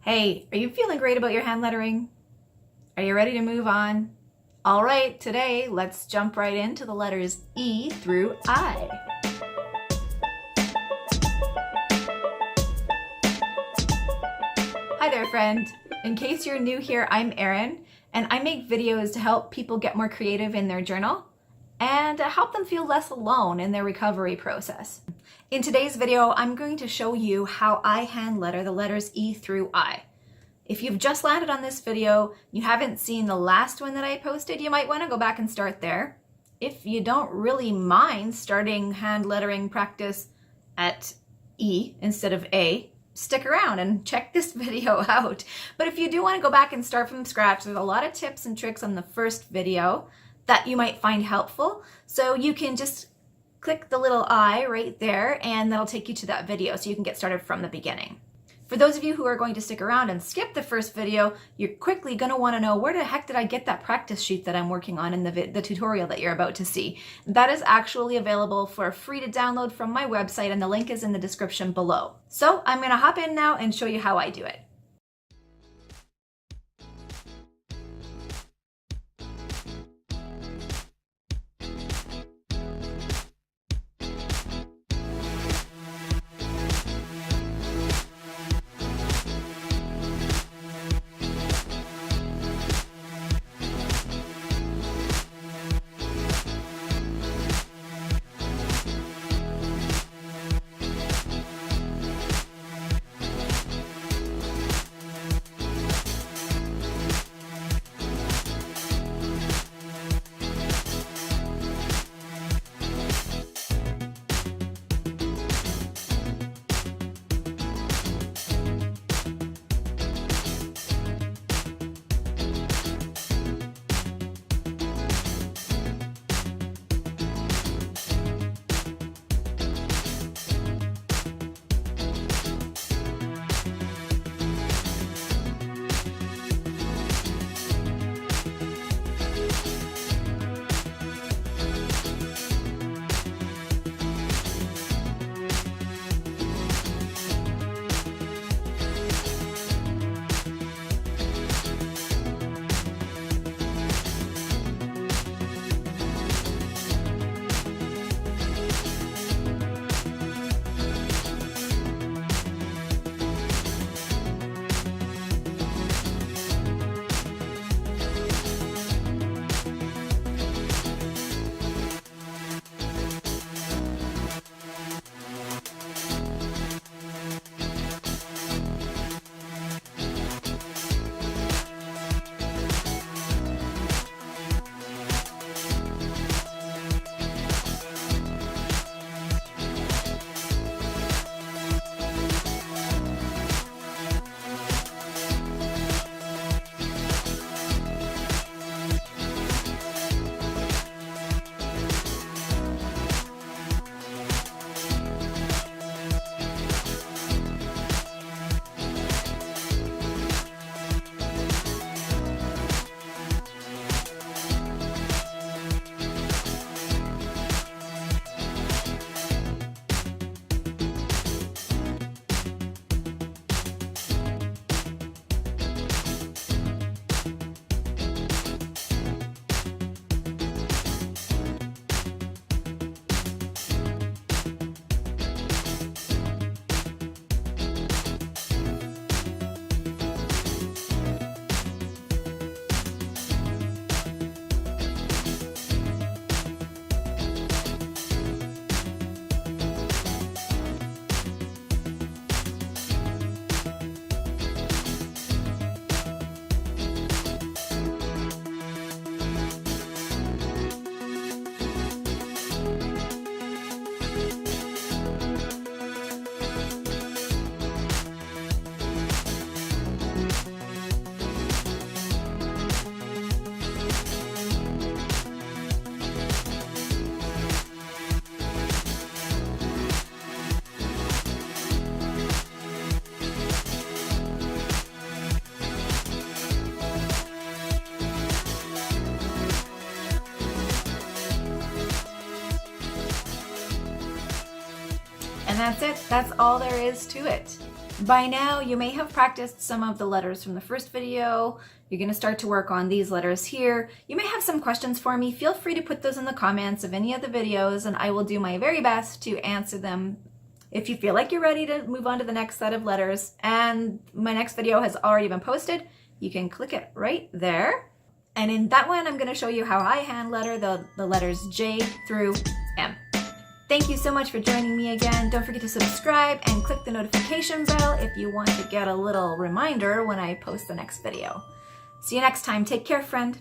Hey, are you feeling great about your hand lettering? Are you ready to move on? All right, today let's jump right into the letters E through I. Hi there, friend. In case you're new here, I'm Erin, and I make videos to help people get more creative in their journal and help them feel less alone in their recovery process. In today's video, I'm going to show you how I hand letter the letters E through I. If you've just landed on this video, you haven't seen the last one that I posted, you might want to go back and start there. If you don't really mind starting hand lettering practice at E instead of A, stick around and check this video out. But if you do want to go back and start from scratch, there's a lot of tips and tricks on the first video that you might find helpful. So you can just click the little I right there and that'll take you to that video so you can get started from the beginning. For those of you who are going to stick around and skip the first video, you're quickly going to want to know, where the heck did I get that practice sheet that I'm working on in the tutorial that you're about to see? That is actually available for free to download from my website, and the link is in the description below. So I'm going to hop in now and show you how I do it. And that's it. That's all there is to it. By now, you may have practiced some of the letters from the first video. You're going to start to work on these letters here. You may have some questions for me. Feel free to put those in the comments of any of the videos, and I will do my very best to answer them. If you feel like you're ready to move on to the next set of letters, and my next video has already been posted, you can click it right there. And in that one, I'm going to show you how I hand letter the letters J through M. Thank you so much for joining me again. Don't forget to subscribe and click the notification bell if you want to get a little reminder when I post the next video. See you next time. Take care, friend.